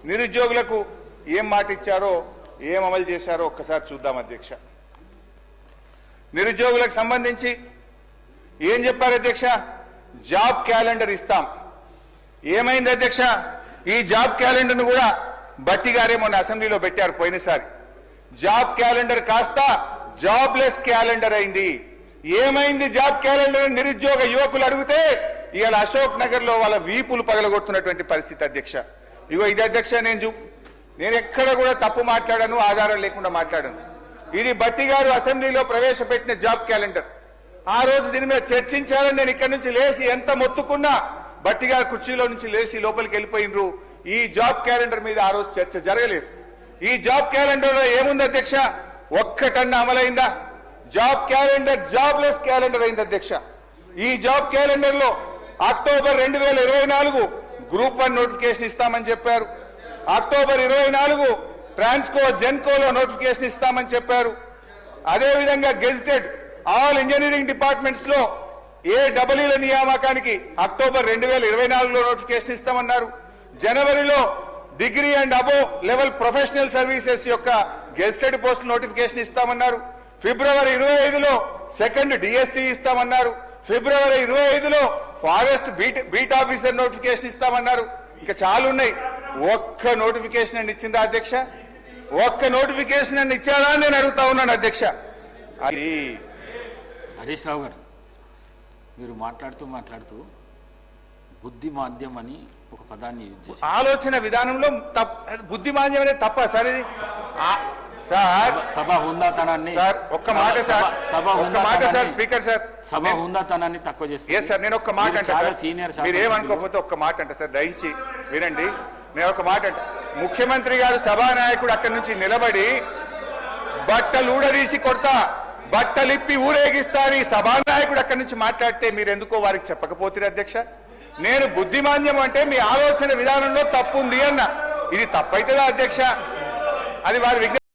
నిరుద్యోగులకు ఏం మాట ఇచ్చారో ఏం అమలు చేశారో ఒక్కసారి చూద్దాం అధ్యక్ష. నిరుద్యోగులకు సంబంధించి ఏం చెప్పారు అధ్యక్ష? జాబ్ క్యాలెండర్ ఇస్తాం. ఏమైంది అధ్యక్ష? ఈ జాబ్ క్యాలెండర్ను కూడా బట్టి గారే మొన్న అసెంబ్లీలో పెట్టారు పోయినసారి. జాబ్ క్యాలెండర్ కాస్త జాబ్లెస్ క్యాలెండర్ అయింది. ఏమైంది జాబ్ క్యాలెండర్? నిరుద్యోగ యువకులు అడిగితే ఇవాళ అశోక్ నగర్ లో వాళ్ళ వీపులు పగలగొడుతున్నటువంటి పరిస్థితి అధ్యక్ష. ఇగో ఇది అధ్యక్ష, నేను ఎక్కడ కూడా తప్పు మాట్లాడాను, ఆధారం లేకుండా మాట్లాడాను. ఇది బట్టి గారు అసెంబ్లీలో ప్రవేశపెట్టిన జాబ్ క్యాలెండర్. ఆ రోజు దీని మీద చర్చించాలని నేను ఇక్కడి నుంచి లేచి ఎంత మొత్తుకున్నా బట్టి గారు కుర్చీలో నుంచి లేచి లోపలికి వెళ్ళిపోయినరు. ఈ జాబ్ క్యాలెండర్ మీద ఆ రోజు చర్చ జరగలేదు. ఈ జాబ్ క్యాలెండర్ లో ఏముంది అధ్యక్ష? ఒక్కటన్నా అమలైందా? జాబ్ క్యాలెండర్ జాబ్లెస్ క్యాలెండర్ అయింది అధ్యక్ష. ఈ జాబ్ క్యాలెండర్ లో అక్టోబర్ 2024 గ్రూప్ 1 నోటిఫికేషన్ ఇస్తామని చెప్పారు. అక్టోబర్ 24 ట్రాన్స్కో జెన్కోలో నోటిఫికేషన్ ఇస్తామని చెప్పారు. అదేవిధంగా గెజిటెడ్ ఆల్ ఇంజనీరింగ్ డిపార్ట్మెంట్స్ లో AEE నియామకానికి అక్టోబర్ 2024లో నోటిఫికేషన్ ఇస్తామన్నారు. జనవరిలో degree and above level professional services యొక్క గెజిటెడ్ పోస్ట్ నోటిఫికేషన్ ఇస్తామన్నారు. ఫిబ్రవరి 25లో సెకండ్ DSC ఇస్తామన్నారు. ఫిబ్రవరి 25లో ఫారెస్ట్ బీట్ ఆఫీసర్ నోటిఫికేషన్ ఇస్తామన్నారు. ఇంకా చాలా ఉన్నాయి. ఒక్క నోటిఫికేషన్ అని ఇచ్చిందా అధ్యక్ష? ఒక్క నోటిఫికేషన్ అని ఇచ్చారా నేను అడుగుతా ఉన్నాను అధ్యక్ష. అది హరీష్ రావు గారు, మీరు మాట్లాడుతూ బుద్ధి మాధ్యం అని ఒక పదాన్ని ఆలోచన విధానంలో బుద్ధి మాధ్యం అనేది తప్ప సార్. ఇది సార్ సభ హుందాతనాన్ని సార్ ఒక్క మాట సార్, ఒక్క మాట సార్ స్పీకర్ సార్, సభ హుందాతనాన్ని తక్కువ చేస్తారు సార్. నేను ఒక్క మాట అంటే సార్, సీనియర్ మీరు ఏమనుకోకపోతే ఒక్క మాట అంటే సార్, దయించి వినండి. నేను ఒక మాట అంటే, ముఖ్యమంత్రి గారు సభానాయకుడు అక్కడి నుంచి నిలబడి బట్టలు ఊడదీసి కొడతా, బట్టలిప్పి ఊరేగిస్తారు ఈ సభానాయకుడు అక్కడి నుంచి మాట్లాడితే మీరు ఎందుకో వారికి చెప్పకపోతే అధ్యక్ష? నేను బుద్ధిమాంద్యం అంటే మీ ఆలోచన విధానంలో తప్పు ఉంది అన్న. ఇది తప్పైతుందా అధ్యక్ష? అది వారి విజ్ఞప్తి.